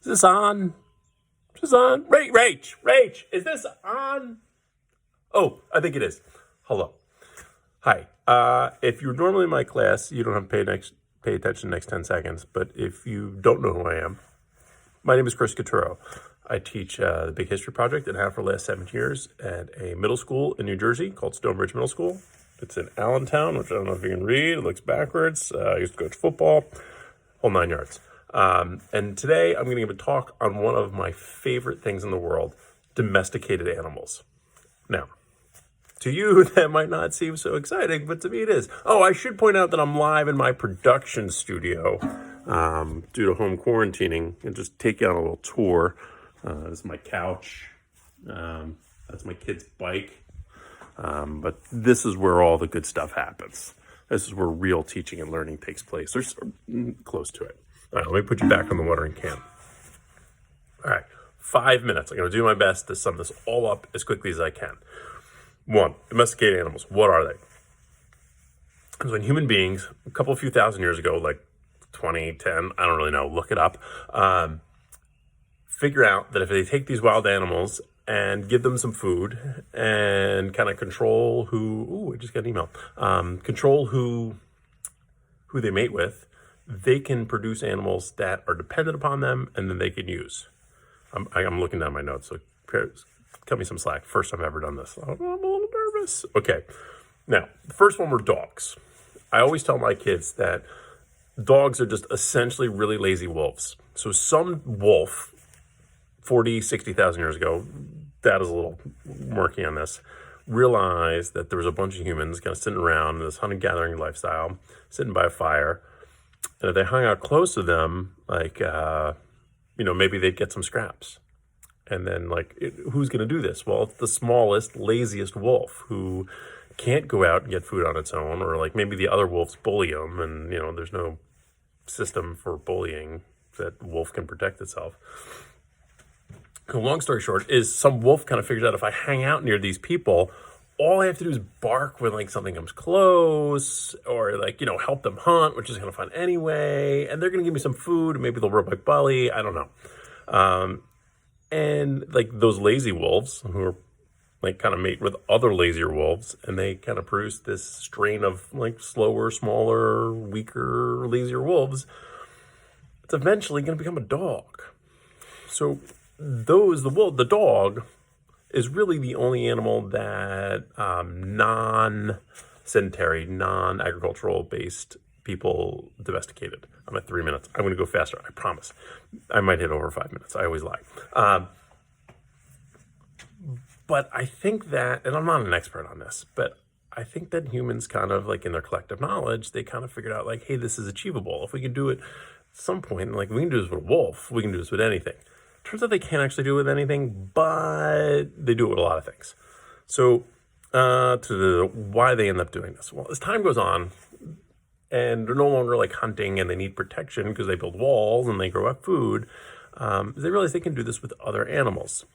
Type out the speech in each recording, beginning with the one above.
this on? Is this on? Rach, is this on? Oh, I think it is. Hello. Hi. If you're normally in my class, you don't have to pay attention the next 10 seconds. But if you don't know who I am, my name is Chris Couturo. I teach the Big History Project and have for the last 7 years at a middle school in New Jersey called Stonebridge Middle School. It's in Allentown, which I don't know if you can read. It looks backwards. I used to coach football, whole 9 yards. And today I'm going to give a talk on one of my favorite things in the world, domesticated animals. Now, to you, that might not seem so exciting, but to me it is. Oh, I should point out that I'm live in my production studio due to home quarantining, and just take you on a little tour. This is my couch. That's my kid's bike. But this is where all the good stuff happens. This is where real teaching and learning takes place. There's close to it. All right, let me put you back on the watering can. All right, 5 minutes. I'm going to do my best to sum this all up as quickly as I can. 1, domesticated animals. What are they? So when human beings, a few thousand years ago, like 2010, I don't really know, look it up, figure out that if they take these wild animals and give them some food and kind of control I just got an email, control who they mate with, they can produce animals that are dependent upon them and then they can use. I'm looking down my notes, so cut me some slack. First time I've ever done this. I'm a little nervous. Okay. Now, the first one were dogs. I always tell my kids that dogs are just essentially really lazy wolves. So some wolf, 40, 60,000 years ago, Dad is a little murky on this, realized that there was a bunch of humans kind of sitting around in this hunting-gathering lifestyle, sitting by a fire, and if they hung out close to them, like, maybe they'd get some scraps. And then, who's going to do this? Well, it's the smallest, laziest wolf who can't go out and get food on its own, or maybe the other wolves bully them, and, there's no system for bullying that the wolf can protect itself. So long story short is some wolf kind of figures out if I hang out near these people, all I have to do is bark when something comes close, or help them hunt, which is kind of fun anyway, and they're going to give me some food, maybe they'll rub my belly, I don't know. And those lazy wolves who are kind of mate with other lazier wolves, and they kind of produce this strain of slower, smaller, weaker, lazier wolves. It's eventually going to become a dog. So the dog is really the only animal that non-sedentary, non-agricultural based people domesticated. I'm at 3 minutes. I'm going to go faster, I promise. I might hit over 5 minutes. I always lie. But I think that, and I'm not an expert on this, but I think that humans kind of in their collective knowledge, they kind of figured out hey, this is achievable. If we can do it at some point, we can do this with a wolf, we can do this with anything. Turns out they can't actually do it with anything, but they do it with a lot of things. So why they end up doing this? Well, as time goes on, and they're no longer hunting and they need protection because they build walls and they grow up food, they realize they can do this with other animals.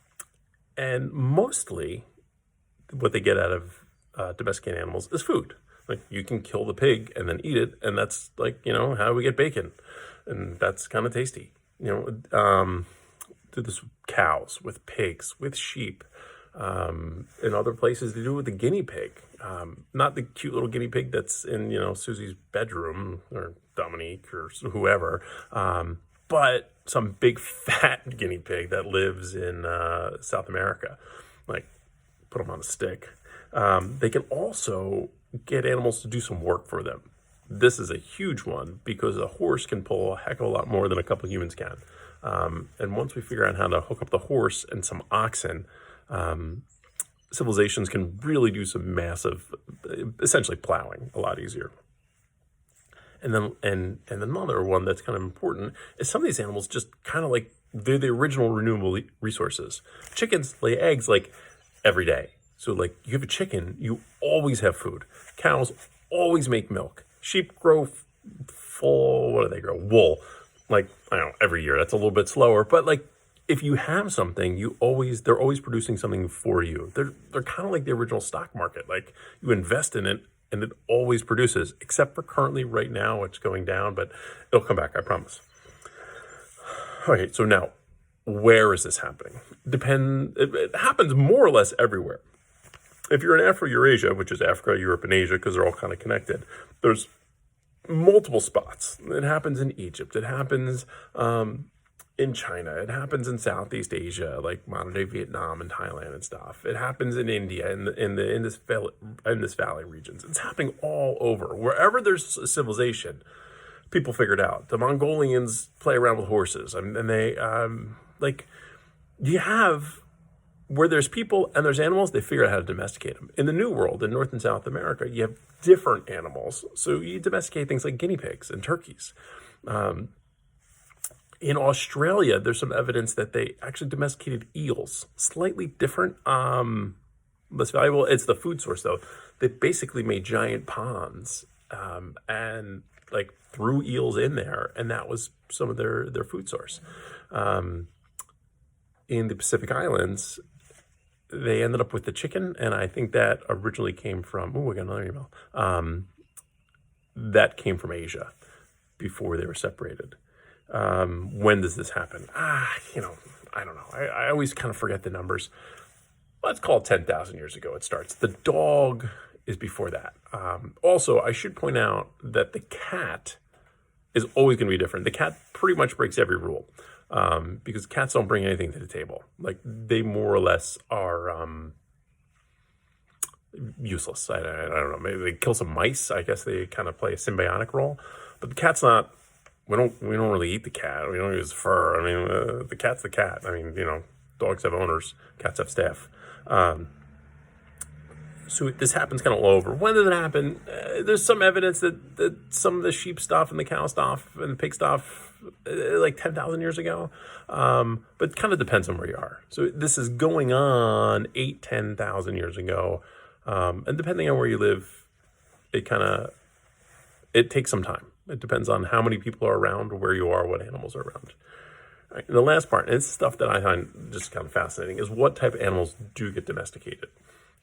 And mostly what they get out of domesticated animals is food. You can kill the pig and then eat it, and that's how do we get bacon? And that's kind of tasty. Do this with cows, with pigs, with sheep. In other places, they do it with the guinea pig. Not the cute little guinea pig that's in, Susie's bedroom, or Dominique, or whoever, but some big fat guinea pig that lives in South America. Put them on a stick. They can also get animals to do some work for them. This is a huge one because a horse can pull a heck of a lot more than a couple humans can. And once we figure out how to hook up the horse and some oxen, civilizations can really do some massive, essentially plowing a lot easier. And then another one that's kind of important is some of these animals just kind of they're the original renewable resources. Chickens lay eggs every day. So you have a chicken, you always have food. Cows always make milk. Sheep grow what do they grow? Wool. I don't know, every year. That's a little bit slower, but if you have something, they're always producing something for you. They're kind of like the original stock market. You invest in it and it always produces, except for currently right now it's going down, but it'll come back, I promise. Okay, so now Where is this happening? It happens more or less everywhere. If you're in Afro-Eurasia, which is Africa, Europe, and Asia, because they're all kind of connected, there's multiple spots. It happens in Egypt. It happens in China. It happens in Southeast Asia, like modern day Vietnam and Thailand and stuff. It happens in India, in this valley regions. It's happening all over. Wherever there's a civilization, people figure it out. The Mongolians play around with horses, and they you have, where there's people and there's animals, they figure out how to domesticate them. In the New World, in North and South America, you have different animals. So you domesticate things like guinea pigs and turkeys. In Australia, there's some evidence that they actually domesticated eels. Slightly different, less valuable. It's the food source, though. They basically made giant ponds and like threw eels in there, and that was some of their food source. In the Pacific Islands, they ended up with the chicken, and I think that originally came from, I got another email. That came from Asia before they were separated. When does this happen? I don't know. I always kind of forget the numbers. Let's call it 10,000 years ago it starts. The dog is before that. Also, I should point out that the cat is always going to be different. The cat pretty much breaks every rule. Because cats don't bring anything to the table. Like, they more or less are useless. I don't know. Maybe they kill some mice. I guess they kind of play a symbiotic role. But the cat's not. We don't really eat the cat. We don't use fur. I mean, the cat's the cat. I mean, dogs have owners. Cats have staff. So this happens kind of all over. When did it happen? There's some evidence that some of the sheep stuff and the cow stuff and the pig stuff, like 10,000 years ago. But it kind of depends on where you are. So this is going on 10,000 years ago. And depending on where you live, it takes some time. It depends on how many people are around, where you are, what animals are around. All right, and the last part, and it's stuff that I find just kind of fascinating, is what type of animals do get domesticated.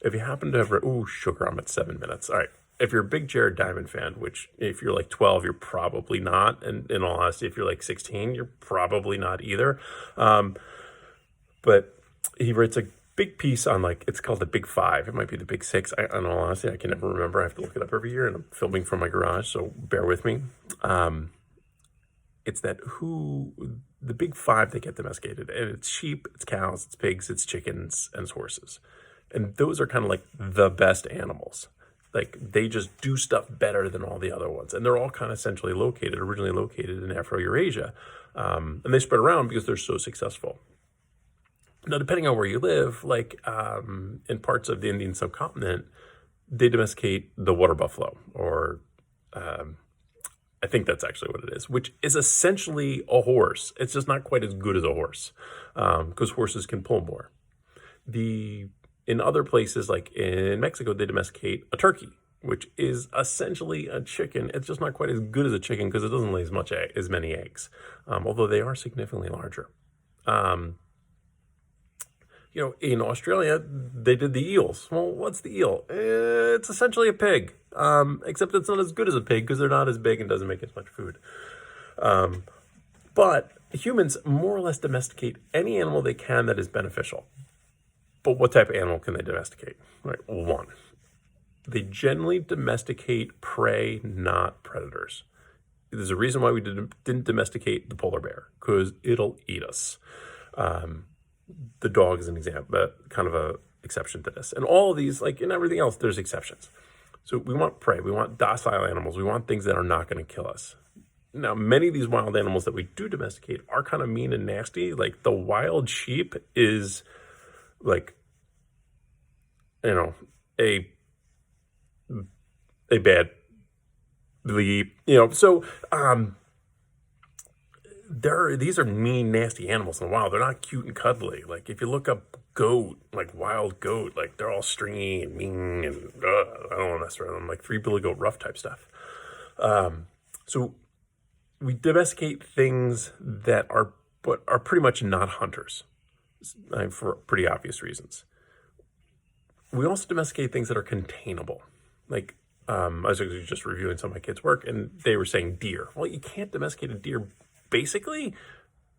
If you happen to have, sugar, I'm at 7 minutes. All right. If you're a big Jared Diamond fan, which if you're like 12, you're probably not. And in all honesty, if you're like 16, you're probably not either. But he writes a big piece on, it's called the Big Five. It might be the Big Six. In all honesty, I can never remember. I have to look it up every year, and I'm filming from my garage, so bear with me. It's that the Big Five that get domesticated. And it's sheep, it's cows, it's pigs, it's chickens, and it's horses. And those are kind of like the best animals. Like, they just do stuff better than all the other ones. And they're all kind of originally located in Afro-Eurasia. And they spread around because they're so successful. Now, depending on where you live, in parts of the Indian subcontinent, they domesticate the water buffalo, or I think that's actually what it is, which is essentially a horse. It's just not quite as good as a horse, because horses can pull more. In other places, like in Mexico, they domesticate a turkey, which is essentially a chicken. It's just not quite as good as a chicken because it doesn't lay as many eggs, although they are significantly larger. In Australia, they did the eels. Well, what's the eel? It's essentially a pig, except it's not as good as a pig because they're not as big and doesn't make as much food. But humans more or less domesticate any animal they can that is beneficial. But what type of animal can they domesticate? Right, one. They generally domesticate prey, not predators. There's a reason why we didn't domesticate the polar bear, because it'll eat us. The dog is an example, but kind of a exception to this. And all of these, like in everything else, there's exceptions. So we want prey. We want docile animals. We want things that are not going to kill us. Now, many of these wild animals that we do domesticate are kind of mean and nasty. Like the wild sheep is like, a bad leap, so these are mean, nasty animals in the wild. They're not cute and cuddly. Like if you look up goat, like wild goat, like they're all stringy and mean, and I don't want to mess around with them, like Three Billy Goat Rough type stuff. So we domesticate things that are pretty much not hunters, for pretty obvious reasons. We also domesticate things that are containable. Like, I was just reviewing some of my kids' work, and they were saying deer. Well, you can't domesticate a deer, basically,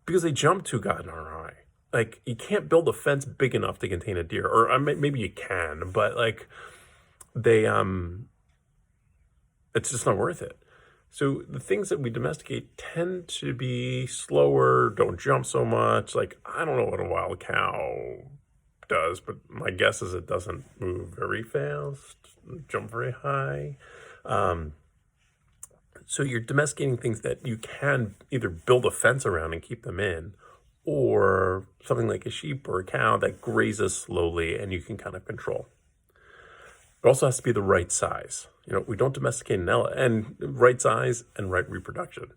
because they jump too goddamn high. like you can't build a fence big enough to contain a deer, or maybe you can, but like they it's just not worth it. So the things that we domesticate tend to be slower, don't jump so much. Like, I don't know what a wild cow does, but my guess is it doesn't move very fast, jump very high. So you're domesticating things that you can either build a fence around and keep them in, or something like a sheep or a cow that grazes slowly and you can kind of control. It also has to be the right size. We don't domesticate an elephant, and right size and right reproduction.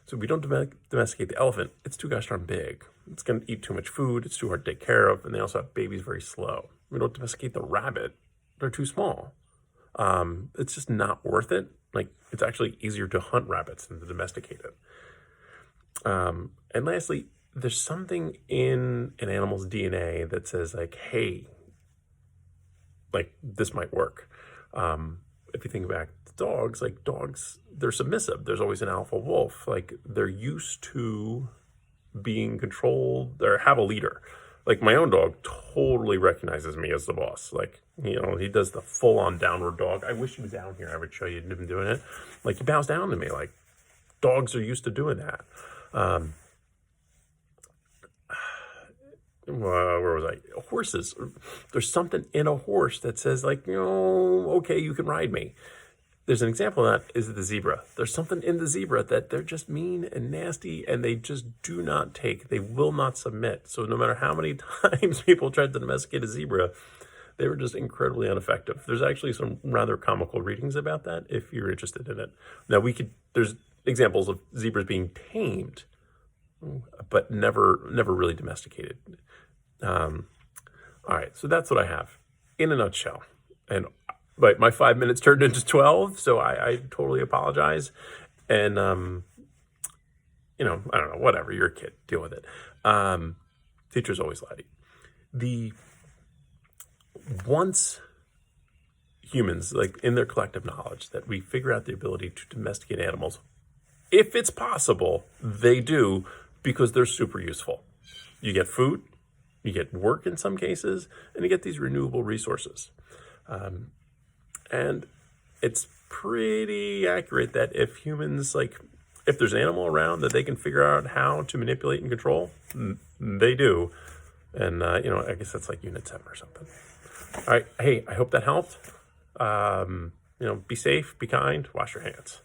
So we don't domesticate the elephant. It's too gosh darn big. It's going to eat too much food. It's too hard to take care of. And they also have babies very slow. We don't domesticate the rabbit. They're too small. It's just not worth it. Like, it's actually easier to hunt rabbits than to domesticate it. And lastly, there's something in an animal's DNA that says like, hey, like this might work. If you think back to dogs, like dogs, they're submissive. There's always an alpha wolf. Like, they're used to being controlled. They have a leader. Like, my own dog totally recognizes me as the boss. Like, he does the full-on downward dog. I wish he was down here. I would show you him doing it. Like, he bows down to me. Like, dogs are used to doing that. Where was I? Horses. There's something in a horse that says like, okay, you can ride me. There's an example of that is the zebra. There's something in the zebra that they're just mean and nasty and they just do not take. They will not submit. So no matter how many times people tried to domesticate a zebra, they were just incredibly ineffective. There's actually some rather comical readings about that if you're interested in it. Now there's examples of zebras being tamed, but never really domesticated. All right, so that's what I have in a nutshell. And my 5 minutes turned into 12, so I totally apologize. And I don't know, whatever. You're a kid, deal with it. Teachers always lie. Once humans, like in their collective knowledge, that we figure out the ability to domesticate animals, if it's possible, they do, because they're super useful. You get food, you get work in some cases, and you get these renewable resources. And it's pretty accurate that if humans, if there's an animal around that they can figure out how to manipulate and control, they do. And, I guess that's like Unit 7 or something. All right. Hey, I hope that helped. Be safe, be kind, wash your hands.